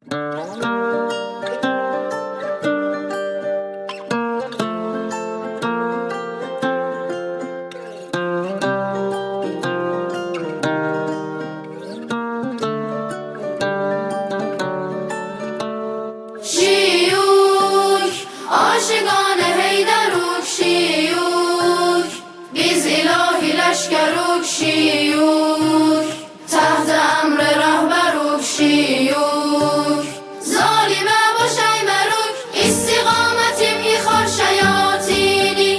شیوک عاشقان حیدروک شیوک biz ilahi leşkeruk şiyuk تحت امر رهبروک شیوک ظالمه باشی مروک استقامتیم ایخار شیاطینی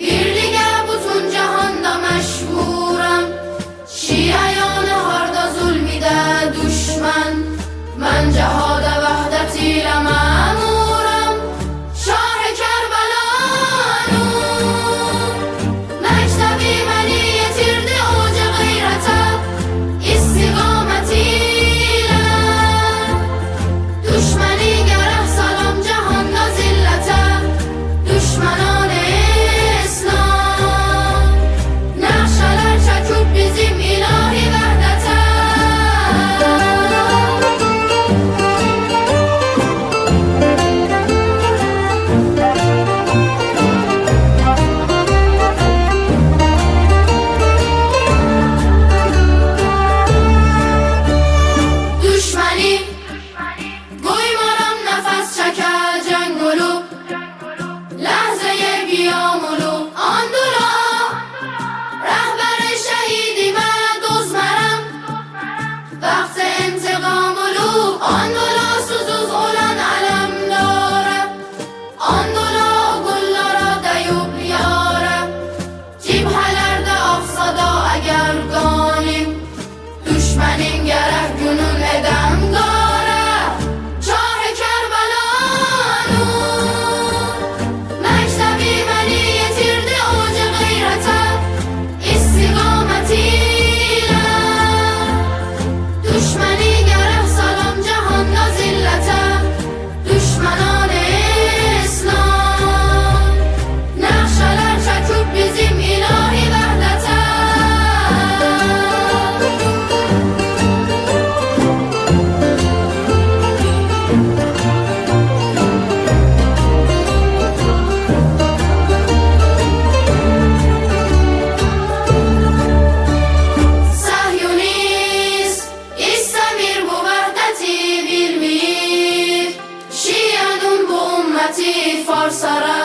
bir دیگه بتون جهاندا مشهورم شیعیان هاردا ظلمیده دشمن من جهاد وحدتی مأمورم شاه کربلانو مکتبی منی یتیرdi اوج غیرته استقامتیله دشمنی گره سلام جهاندا زلته دشمنان اسلام نقشلر çekip bizim ilahi وحدته دشمنی گویمارم نفس چکه جنگلو لحظه بیامولو آن دولا رهبر شهیدی من دزمرم وقت انتقامولو آن دولا سوزوز olan علم داره آن دولا گلlara دیوب یاره cibhelerde afsada eğer ganim düşmenin gerek günün edem gare çare Kerbelanu mektebi beni yetirdi oca gayrete istikametiyle düşmeni gerek salam cehanda zillete düşmenan İslam nakşeler çekip bizim ilahi vehdete Sahyonist istemir bu vehdeti bilmeyip Şiyanın bu ümmeti farsara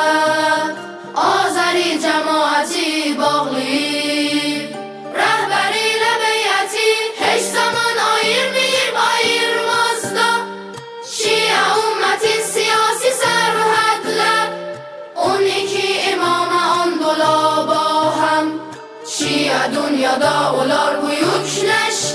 Azeri cemaati bağlayıp Rehberiyle beyati hiç zaman ayırmayıp ayırmaz da Şia ümmetin siyasi serhedler 12 imama andola با هم Şia dünyada olar büyük leşker